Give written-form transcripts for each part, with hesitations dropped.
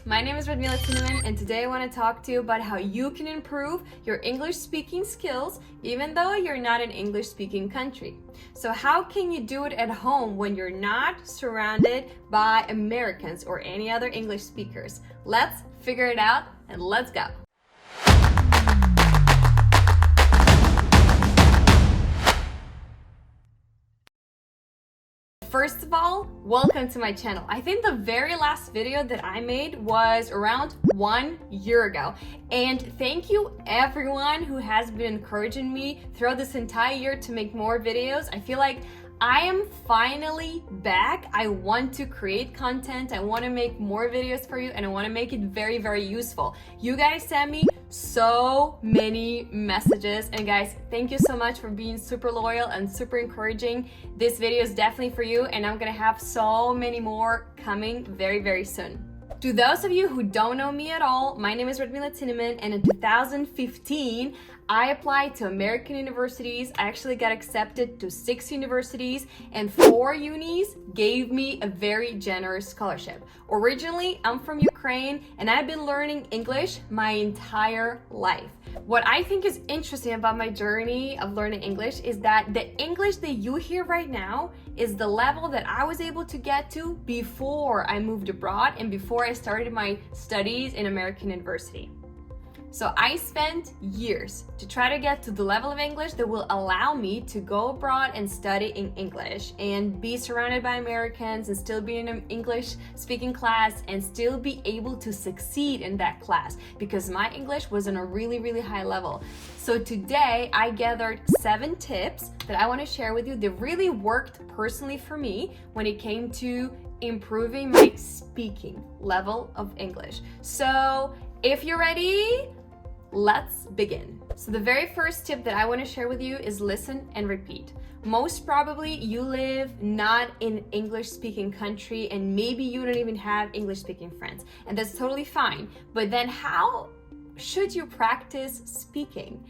my name is Cinnamon, and today I want to talk to you about how you can improve your English speaking skills even though you're not an English speaking country. So how can you do it at home when you're not surrounded by Americans or any other English speakers? Let's figure it out and let's go. First of all, welcome to my channel. I think the very last video that I made was around 1 year ago. And thank you everyone who has been encouraging me throughout this entire year to make more videos. I feel like I am finally back. I want to create content. I want to make more videos for you and I want to make it very, very useful. You guys sent me so many messages, and guys, thank you so much for being super loyal and super encouraging. This video is definitely for you, and I'm gonna have so many more coming very, very soon. To those of you who don't know me at all, my name is Cinnamon, and in 2015, I applied to American universities. I actually got accepted to 6 universities, and 4 unis gave me a very generous scholarship. Originally, I'm from Ukraine, and I've been learning English my entire life. What I think is interesting about my journey of learning English is that the English that you hear right now is the level that I was able to get to before I moved abroad and before I started my studies in American university. So I spent years to try to get to the level of English that will allow me to go abroad and study in English and be surrounded by Americans and still be in an English speaking class and still be able to succeed in that class because my English was on a really, really high level. So today I gathered 7 tips that I want to share with you that really worked personally for me when it came to improving my speaking level of English. So if you're ready, let's begin. So the very first tip that I want to share with you is listen and repeat. Most probably you live not in an English speaking country and maybe you don't even have English speaking friends, and that's totally fine. But then how should you practice speaking?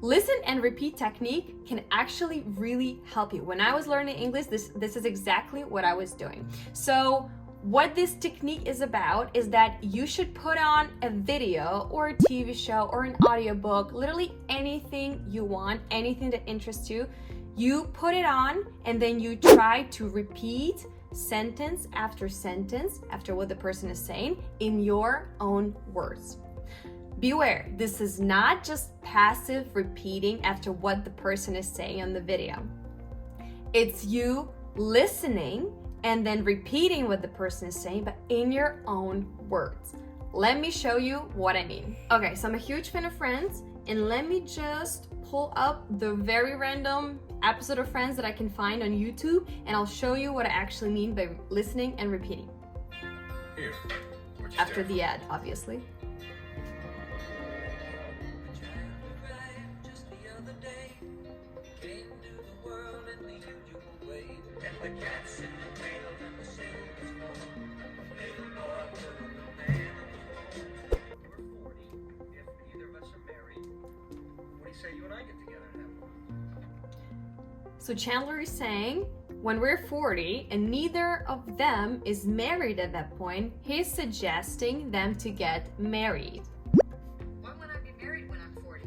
Listen and repeat technique can actually really help you. When I was learning English, this is exactly what I was doing. So what this technique is about is that you should put on a video or a TV show or an audiobook, literally anything you want, anything that interests you. You put it on and then you try to repeat sentence after sentence after what the person is saying in your own words. Beware, this is not just passive repeating after what the person is saying on the video. It's you listening and then repeating what the person is saying, but in your own words. Let me show you what I mean. Okay, so I'm a huge fan of Friends, and let me just pull up the very random episode of Friends that I can find on YouTube, and I'll show you what I actually mean by listening and repeating. Here, after the ad, obviously. So Chandler is saying, when we're 40 and neither of them is married at that point, he's suggesting them to get married. Why would I be married when I'm 40?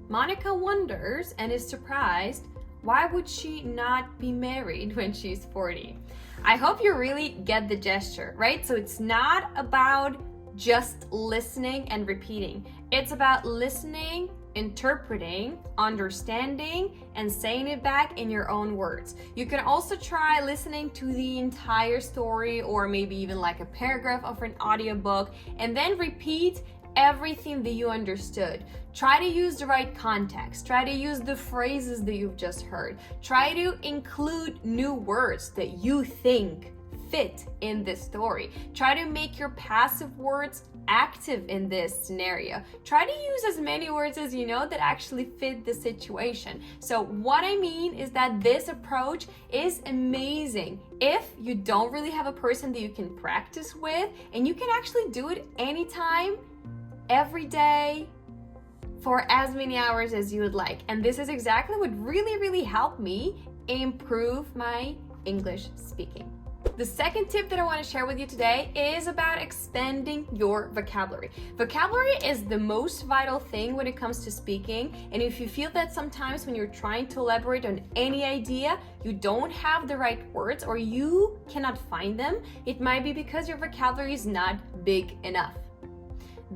Monica wonders and is surprised, why would she not be married when she's 40? I hope you really get the gesture, right? So it's not about just listening and repeating. It's about listening, interpreting, understanding, and saying it back in your own words. You can also try listening to the entire story or maybe even like a paragraph of an audiobook and then repeat everything that you understood. Try to use the right context. Try to use the phrases that you've just heard. Try to include new words that you think fit in this story. Try to make your passive words active in this scenario. Try to use as many words as you know that actually fit the situation. So what I mean is that this approach is amazing if you don't really have a person that you can practice with, and you can actually do it anytime, every day, for as many hours as you would like. And this is exactly what really helped me improve my English speaking. The second tip that I want to share with you today is about expanding your vocabulary. Vocabulary is the most vital thing when it comes to speaking, and if you feel that sometimes when you're trying to elaborate on any idea, you don't have the right words or you cannot find them, it might be because your vocabulary is not big enough.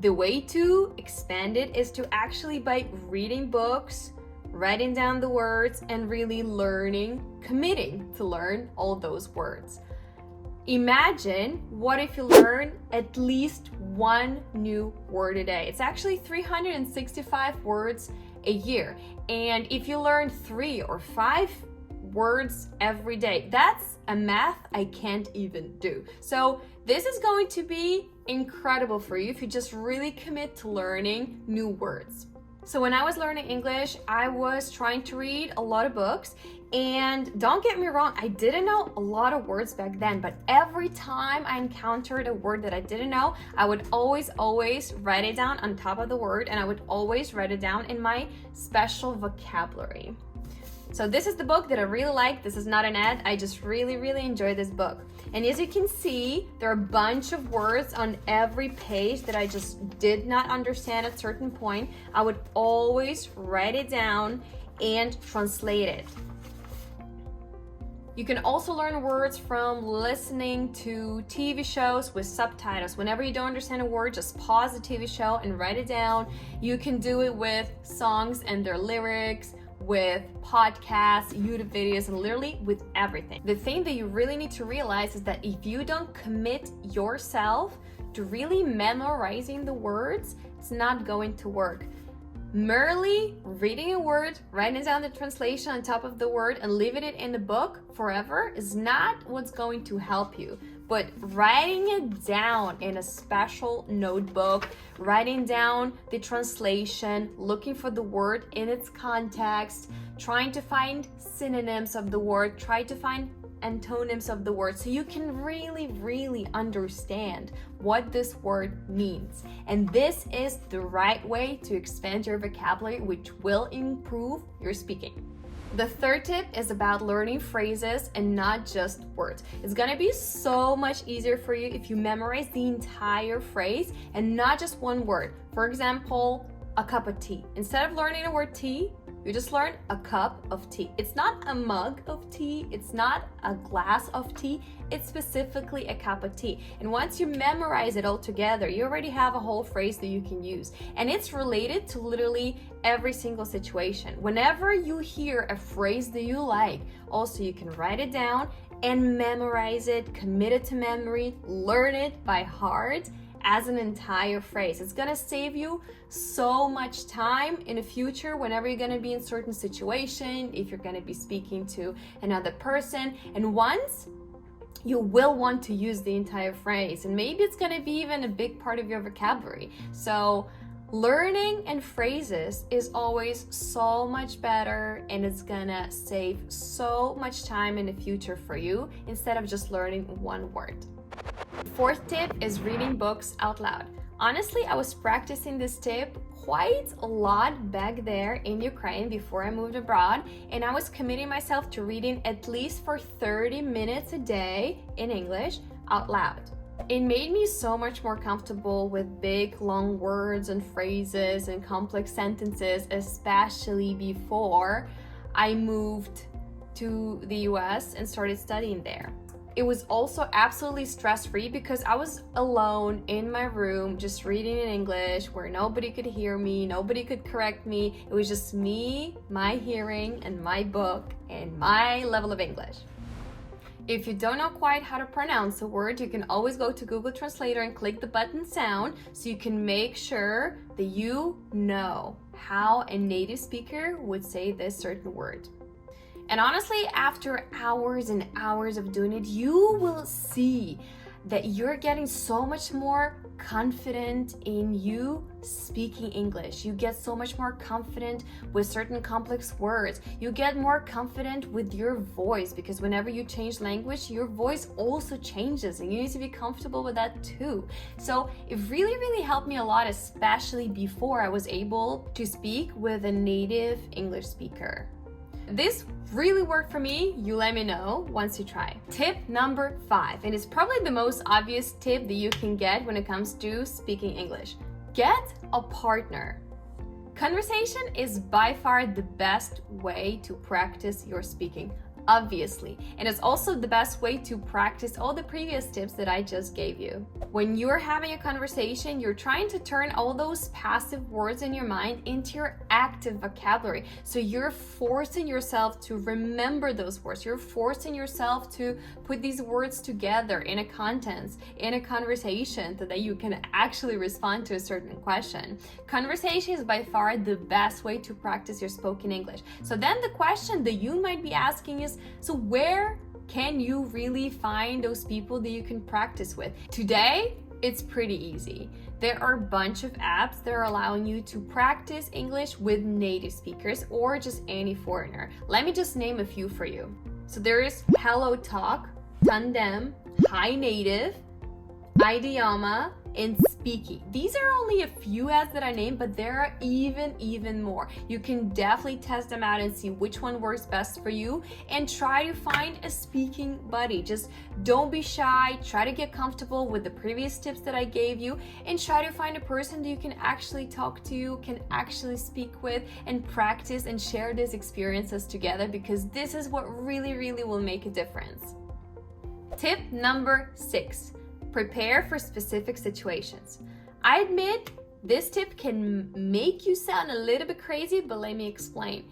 The way to expand it is to actually by reading books, writing down the words, and really committing to learn all those words. Imagine what if you learn at least one new word a day. It's actually 365 words a year. And if you learn 3 or 5 words every day, that's a math I can't even do. So this is going to be incredible for you if you just really commit to learning new words. So when I was learning English, I was trying to read a lot of books, and don't get me wrong, I didn't know a lot of words back then, but every time I encountered a word that I didn't know, I would always write it down on top of the word, and I would always write it down in my special vocabulary. So this is the book that I really like. This is not an ad. I just really enjoy this book. And as you can see, there are a bunch of words on every page that I just did not understand at a certain point. I would always write it down and translate it. You can also learn words from listening to TV shows with subtitles. Whenever you don't understand a word, just pause the TV show and write it down. You can do it with songs and their lyrics, with podcasts, YouTube videos, and literally with everything. The thing that you really need to realize is that if you don't commit yourself to really memorizing the words, it's not going to work. Merely reading a word, writing down the translation on top of the word, and leaving it in the book forever is not what's going to help you. But writing it down in a special notebook, writing down the translation, looking for the word in its context, trying to find synonyms of the word, try to find antonyms of the word so you can really understand what this word means. And this is the right way to expand your vocabulary, which will improve your speaking. The third tip is about learning phrases and not just words. It's gonna be so much easier for you if you memorize the entire phrase and not just one word. For example, a cup of tea. Instead of learning the word tea, you just learn a cup of tea. It's not a mug of tea, it's not a glass of tea, it's specifically a cup of tea. And once you memorize it all together, you already have a whole phrase that you can use. And it's related to literally every single situation. Whenever you hear a phrase that you like, also you can write it down and memorize it, commit it to memory, learn it by heart as an entire phrase. It's gonna save you so much time in the future whenever you're gonna be in certain situation, if you're gonna be speaking to another person. And once you will want to use the entire phrase, and maybe it's gonna be even a big part of your vocabulary. So learning and phrases is always so much better, and it's gonna save so much time in the future for you instead of just learning one word. Fourth tip is reading books out loud. Honestly, I was practicing this tip quite a lot back there in Ukraine before I moved abroad, and I was committing myself to reading at least for 30 minutes a day in English out loud. It made me so much more comfortable with big, long words and phrases and complex sentences, especially before I moved to the US and started studying there. It was also absolutely stress-free because I was alone in my room just reading in English where nobody could hear me, nobody could correct me. It was just me, my hearing, and my book, and my level of English. If you don't know quite how to pronounce a word, you can always go to Google Translator and click the button sound so you can make sure that you know how a native speaker would say this certain word. And honestly, after hours and hours of doing it, you will see that you're getting so much more confident in you speaking English. You get so much more confident with certain complex words. You get more confident with your voice because whenever you change language, your voice also changes and you need to be comfortable with that too. So it really helped me a lot, especially before I was able to speak with a native English speaker. This really worked for me. You let me know once you try. Tip number 5, and it's probably the most obvious tip that you can get when it comes to speaking English. Get a partner. Conversation is by far the best way to practice your speaking, obviously, and it's also the best way to practice all the previous tips that I just gave you. When you're having a conversation, you're trying to turn all those passive words in your mind into your active vocabulary. So you're forcing yourself to remember those words. You're forcing yourself to put these words together in a context, in a conversation, so that you can actually respond to a certain question. Conversation is by far the best way to practice your spoken English. So then the question that you might be asking is, so where can you really find those people that you can practice with? Today, it's pretty easy. There are a bunch of apps that are allowing you to practice English with native speakers or just any foreigner. Let me just name a few for you. So there is Hello Talk, Tandem, Hi Native, Idioma, and Speaky. These are only a few ads that I named, but there are even more. You can definitely test them out and see which one works best for you, and try to find a speaking buddy. Just don't be shy. Try to get comfortable with the previous tips that I gave you, and try to find a person that you can actually talk to, can actually speak with, and practice and share these experiences together, because this is what really will make a difference. Tip number 6. Prepare for specific situations. I admit this tip can make you sound a little bit crazy, but let me explain.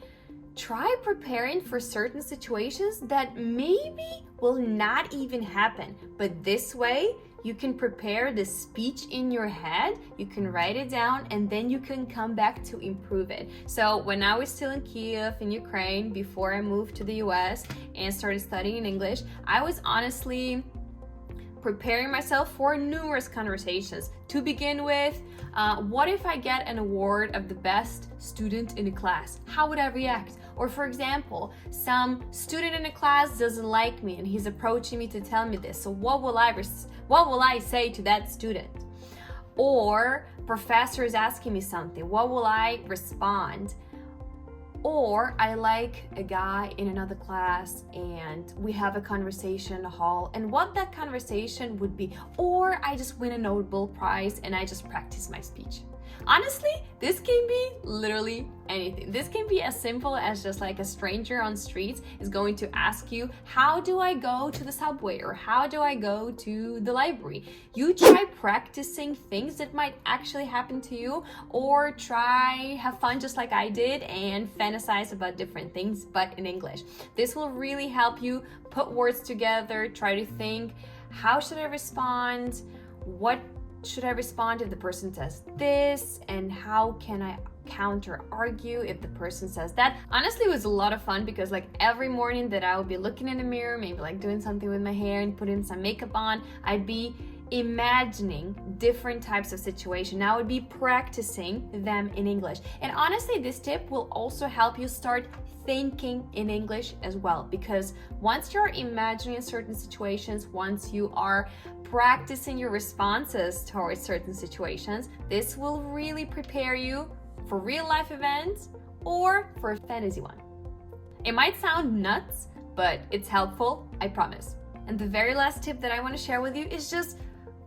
Try preparing for certain situations that maybe will not even happen, but this way you can prepare the speech in your head, you can write it down, and then you can come back to improve it. So when I was still in Kiev in Ukraine, before I moved to the US and started studying English, I was honestly preparing myself for numerous conversations. To begin with, what if I get an award of the best student in the class? How would I react? Or for example, some student in the class doesn't like me and he's approaching me to tell me this. So what will I say to that student? Or professor is asking me something. What will I respond? Or I like a guy in another class and we have a conversation in the hall, and what that conversation would be. Or I just win a Nobel Prize and I just practice my speech. Honestly, this can be literally anything. This can be as simple as just like a stranger on streets is going to ask you, how do I go to the subway? Or how do I go to the library? You try practicing things that might actually happen to you, or have fun just like I did and fantasize about different things, but in English. This will really help you put words together, try to think, how should I respond? What should I respond if the person says this, and how can I counter argue if the person says that? Honestly, it was a lot of fun, because like every morning that I would be looking in the mirror, maybe like doing something with my hair and putting some makeup on, I'd be imagining different types of situations. I would be practicing them in English. And honestly, this tip will also help you start thinking in English as well, because once you're imagining certain situations, once you are practicing your responses towards certain situations, this will really prepare you for real life events or for a fantasy one. It might sound nuts, but it's helpful, I promise. And the very last tip that I want to share with you is just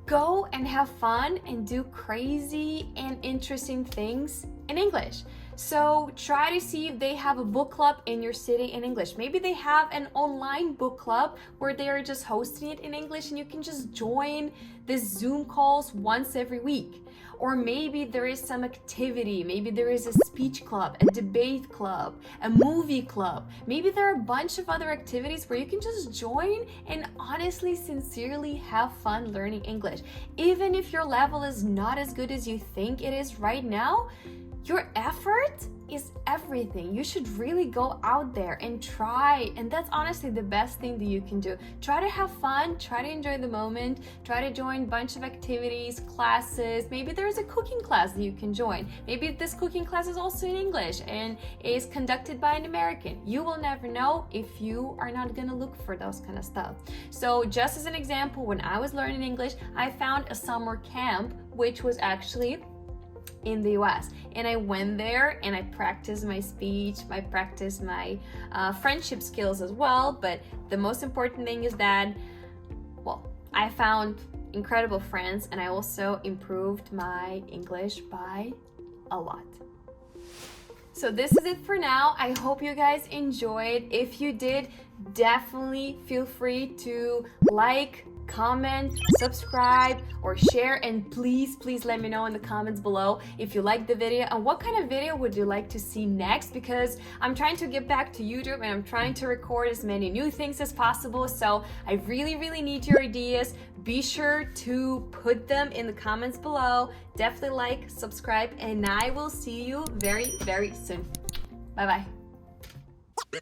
go and have fun and do crazy and interesting things in English. So try to see if they have a book club in your city in English. Maybe they have an online book club where they are just hosting it in English and you can just join the Zoom calls once every week. Or maybe there is some activity. Maybe there is a speech club, a debate club, a movie club. Maybe there are a bunch of other activities where you can just join and honestly, sincerely have fun learning English. Even if your level is not as good as you think it is right now, your effort is everything. You should really go out there and try. And that's honestly the best thing that you can do. Try to have fun, try to enjoy the moment, try to join a bunch of activities, classes. Maybe there's a cooking class that you can join. Maybe this cooking class is also in English and is conducted by an American. You will never know if you are not gonna look for those kind of stuff. So just as an example, when I was learning English, I found a summer camp, which was actually in the US. And I went there and I practiced my speech, I practiced my friendship skills as well. But the most important thing is that, well, I found incredible friends and I also improved my English by a lot. So this is it for now. I hope you guys enjoyed. If you did, definitely feel free to like, comment, subscribe, or share, and please let me know in the comments below if you liked the video and what kind of video would you like to see next, because I'm trying to get back to YouTube and I'm trying to record as many new things as possible. So I really need your ideas. Be sure to put them in the comments below. Definitely like, subscribe, and I will see you very soon. Bye bye.